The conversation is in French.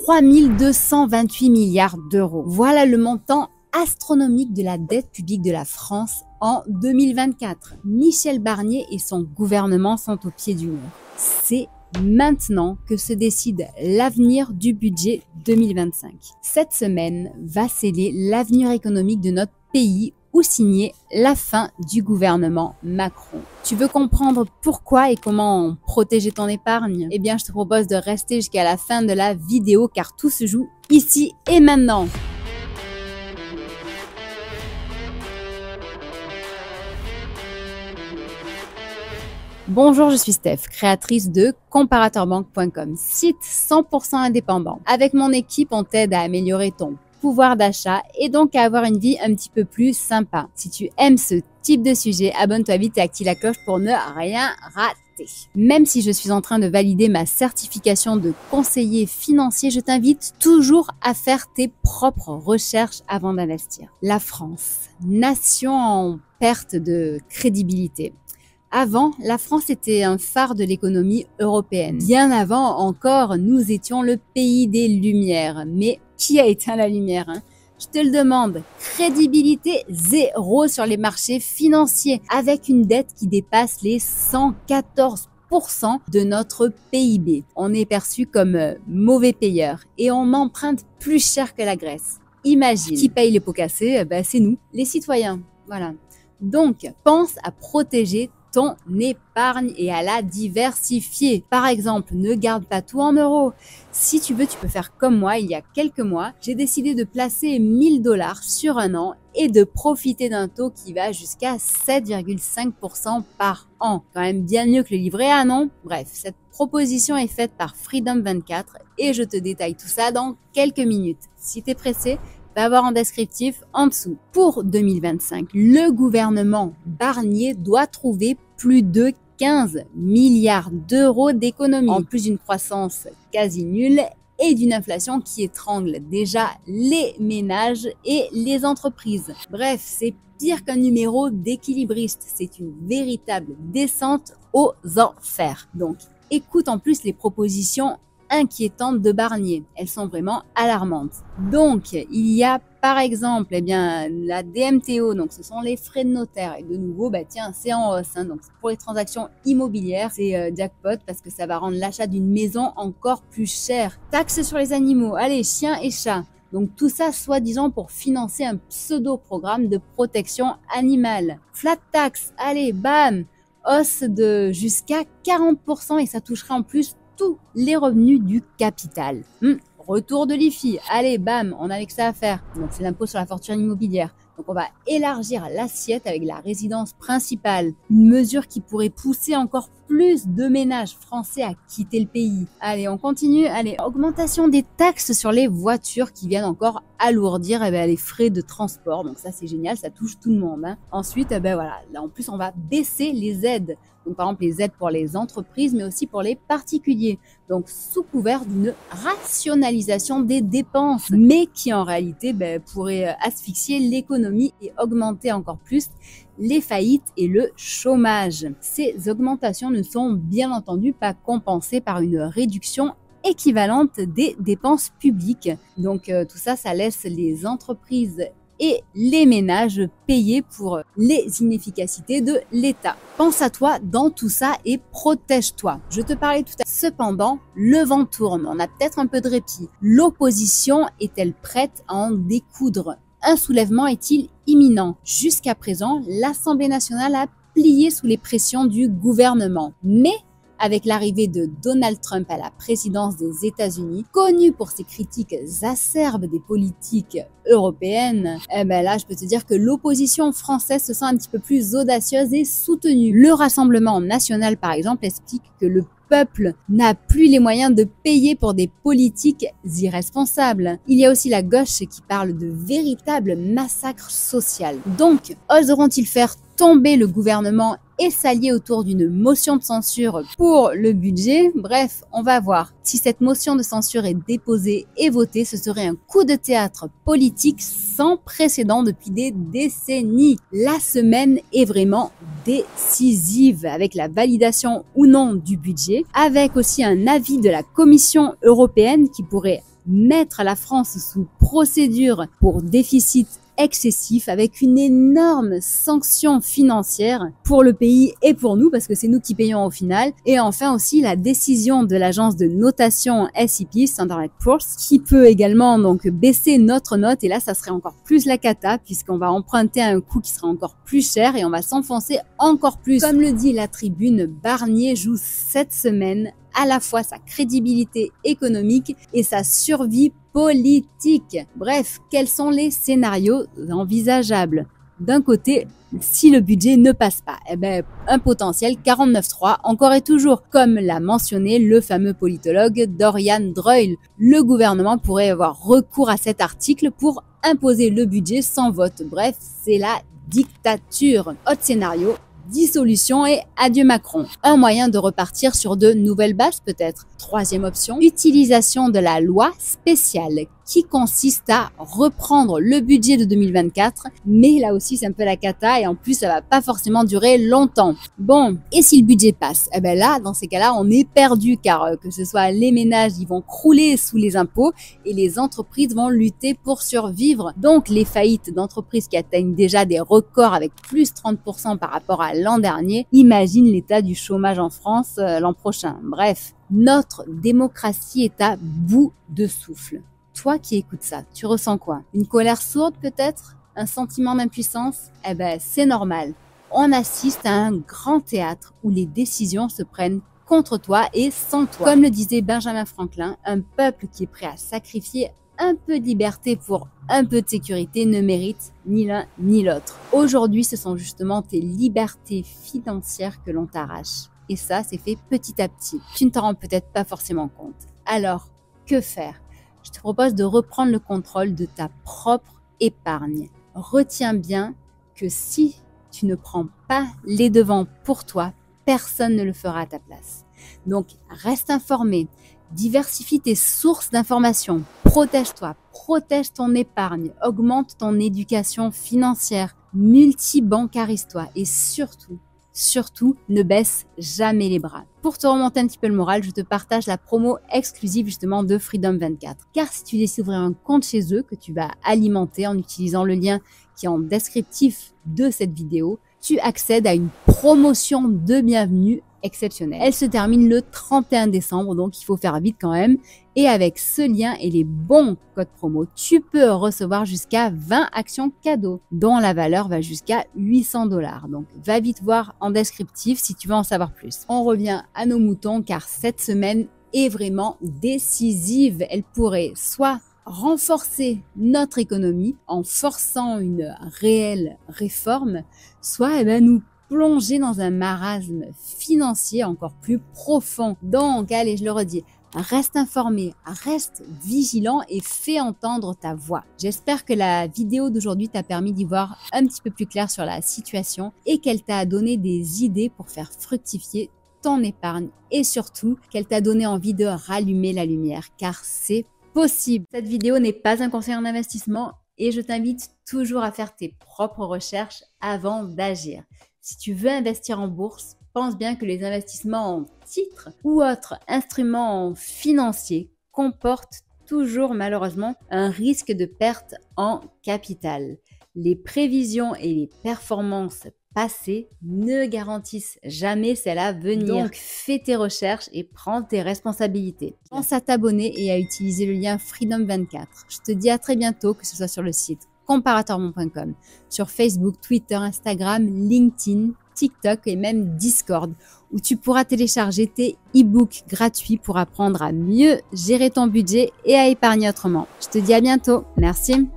3228 milliards d'euros. Voilà le montant astronomique de la dette publique de la France en 2024. Michel Barnier et son gouvernement sont au pied du mur. C'est maintenant que se décide l'avenir du budget 2025. Cette semaine va sceller l'avenir économique de notre pays ou signer la fin du gouvernement Macron. Tu veux comprendre pourquoi et comment protéger ton épargne? Eh bien, je te propose de rester jusqu'à la fin de la vidéo car tout se joue ici et maintenant. Bonjour, je suis Steph, créatrice de comparateurbanque.com, site 100% indépendant. Avec mon équipe, on t'aide à améliorer ton pouvoir d'achat et donc à avoir une vie un petit peu plus sympa. Si tu aimes ce type de sujet, abonne-toi vite et active la cloche pour ne rien rater. Même si je suis en train de valider ma certification de conseiller financier, je t'invite toujours à faire tes propres recherches avant d'investir. La France, nation en perte de crédibilité. Avant, la France était un phare de l'économie européenne. Bien avant encore, nous étions le pays des Lumières. Mais qui a éteint la lumière, hein? Je te le demande. Crédibilité zéro sur les marchés financiers, avec une dette qui dépasse les 114% de notre PIB. On est perçu comme mauvais payeur et on emprunte plus cher que la Grèce. Imagine, qui paye les pots cassés? C'est nous, les citoyens. Voilà. Donc, pense à protéger ton épargne et à la diversifier. Par exemple, ne garde pas tout en euros. Si tu veux, tu peux faire comme moi. Il y a quelques mois, j'ai décidé de placer 1000 $ sur un an et de profiter d'un taux qui va jusqu'à 7,5% par an. Quand même bien mieux que le livret A, non? Bref, cette proposition est faite par Freedom24 et je te détaille tout ça dans quelques minutes. Si tu es pressé, va voir en descriptif en dessous. Pour 2025, le gouvernement Barnier doit trouver plus de 15 milliards d'euros d'économies, en plus d'une croissance quasi nulle et d'une inflation qui étrangle déjà les ménages et les entreprises. Bref, c'est pire qu'un numéro d'équilibriste, c'est une véritable descente aux enfers. Donc, écoute en plus les propositions inquiétantes de Barnier. Elles sont vraiment alarmantes. Donc, il y a par exemple la DMTO, donc ce sont les frais de notaire. Et de nouveau, c'est en hausse. Donc, pour les transactions immobilières, c'est jackpot parce que ça va rendre l'achat d'une maison encore plus cher. Taxes sur les animaux, allez, chiens et chats. Donc tout ça, soi-disant, pour financer un pseudo-programme de protection animale. Flat tax, allez, bam, hausse de jusqu'à 40% et ça toucherait en plus tous les revenus du capital. Retour de l'IFI, allez, bam, on a avec ça à faire. Donc c'est l'impôt sur la fortune immobilière. Donc on va élargir l'assiette avec la résidence principale. Une mesure qui pourrait pousser encore plus de ménages français à quitter le pays. Allez, on continue. Allez, augmentation des taxes sur les voitures qui viennent encore alourdir les frais de transport. Donc ça c'est génial, ça touche tout le monde. Ensuite, voilà, là en plus on va baisser les aides. Donc par exemple les aides pour les entreprises mais aussi pour les particuliers. Donc sous couvert d'une rationalisation des dépenses, mais qui en réalité pourrait asphyxier l'économie et augmenter encore plus les faillites et le chômage. Ces augmentations ne sont bien entendu pas compensées par une réduction équivalente des dépenses publiques. Donc tout ça, ça laisse les entreprises et les ménages payer pour les inefficacités de l'État. Pense à toi dans tout ça et protège-toi. Je te parlais tout à l'heure. Cependant, le vent tourne. On a peut-être un peu de répit. L'opposition est-elle prête à en découdre? Un soulèvement est-il imminent? Jusqu'à présent, l'Assemblée nationale a plié sous les pressions du gouvernement. Mais avec l'arrivée de Donald Trump à la présidence des États-Unis, connu pour ses critiques acerbes des politiques européennes, là, je peux te dire que l'opposition française se sent un petit peu plus audacieuse et soutenue. Le Rassemblement national, par exemple, explique que le peuple n'a plus les moyens de payer pour des politiques irresponsables. Il y a aussi la gauche qui parle de véritable massacre social. Donc, oseront-ils faire tomber le gouvernement et s'allier autour d'une motion de censure pour le budget? Bref, on va voir. Si cette motion de censure est déposée et votée, ce serait un coup de théâtre politique sans précédent depuis des décennies. La semaine est vraiment décisive avec la validation ou non du budget, avec aussi un avis de la Commission européenne qui pourrait mettre la France sous procédure pour déficit excessif avec une énorme sanction financière pour le pays et pour nous parce que c'est nous qui payons au final. Et enfin aussi la décision de l'agence de notation S&P, Standard & Poor's, qui peut également donc baisser notre note et là ça serait encore plus la cata puisqu'on va emprunter à un coût qui sera encore plus cher et on va s'enfoncer encore plus. Comme le dit la Tribune, Barnier joue cette semaine à la fois sa crédibilité économique et sa survie politique. Bref, quels sont les scénarios envisageables? D'un côté, si le budget ne passe pas, un potentiel 49.3 encore et toujours. Comme l'a mentionné le fameux politologue Dorian Droyle, le gouvernement pourrait avoir recours à cet article pour imposer le budget sans vote. Bref, c'est la dictature. Autre scénario, dissolution et adieu Macron. Un moyen de repartir sur de nouvelles bases peut-être. Troisième option, utilisation de la loi spéciale qui consiste à reprendre le budget de 2024, mais là aussi c'est un peu la cata et en plus ça va pas forcément durer longtemps. Bon, et si le budget passe? Là, dans ces cas-là, on est perdu car que ce soit les ménages, ils vont crouler sous les impôts et les entreprises vont lutter pour survivre. Donc les faillites d'entreprises qui atteignent déjà des records avec plus 30% par rapport à l'an dernier, imagine l'état du chômage en France l'an prochain. Bref, notre démocratie est à bout de souffle. Toi qui écoutes ça, tu ressens quoi? Une colère sourde peut-être? Un sentiment d'impuissance? C'est normal. On assiste à un grand théâtre où les décisions se prennent contre toi et sans toi. Comme le disait Benjamin Franklin, un peuple qui est prêt à sacrifier un peu de liberté pour un peu de sécurité ne mérite ni l'un ni l'autre. Aujourd'hui, ce sont justement tes libertés financières que l'on t'arrache. Et ça, c'est fait petit à petit. Tu ne t'en rends peut-être pas forcément compte. Alors, que faire? Je te propose de reprendre le contrôle de ta propre épargne. Retiens bien que si tu ne prends pas les devants pour toi, personne ne le fera à ta place. Donc, reste informé, diversifie tes sources d'informations, protège-toi, protège ton épargne, augmente ton éducation financière, multibancarise-toi et surtout, ne baisse jamais les bras. Pour te remonter un petit peu le moral, je te partage la promo exclusive justement de Freedom 24. Car si tu décides d'ouvrir un compte chez eux que tu vas alimenter en utilisant le lien qui est en descriptif de cette vidéo, tu accèdes à une promotion de bienvenue exceptionnelle. Elle se termine le 31 décembre, donc il faut faire vite quand même. Et avec ce lien et les bons codes promo, tu peux recevoir jusqu'à 20 actions cadeaux, dont la valeur va jusqu'à 800 $. Donc va vite voir en descriptif si tu veux en savoir plus. On revient à nos moutons car cette semaine est vraiment décisive. Elle pourrait soit renforcer notre économie en forçant une réelle réforme, soit nous plonger dans un marasme financier encore plus profond. Donc, allez, je le redis, reste informé, reste vigilant et fais entendre ta voix. J'espère que la vidéo d'aujourd'hui t'a permis d'y voir un petit peu plus clair sur la situation et qu'elle t'a donné des idées pour faire fructifier ton épargne et surtout qu'elle t'a donné envie de rallumer la lumière car c'est possible. Cette vidéo n'est pas un conseil en investissement et je t'invite toujours à faire tes propres recherches avant d'agir. Si tu veux investir en bourse, pense bien que les investissements en titres ou autres instruments financiers comportent toujours malheureusement un risque de perte en capital. Les prévisions et les performances passées ne garantissent jamais celles à venir. Donc fais tes recherches et prends tes responsabilités. Pense à t'abonner et à utiliser le lien Freedom 24. Je te dis à très bientôt, que ce soit sur le site comparatormont.com, sur Facebook, Twitter, Instagram, LinkedIn, TikTok et même Discord, où tu pourras télécharger tes e-books gratuits pour apprendre à mieux gérer ton budget et à épargner autrement. Je te dis à bientôt. Merci.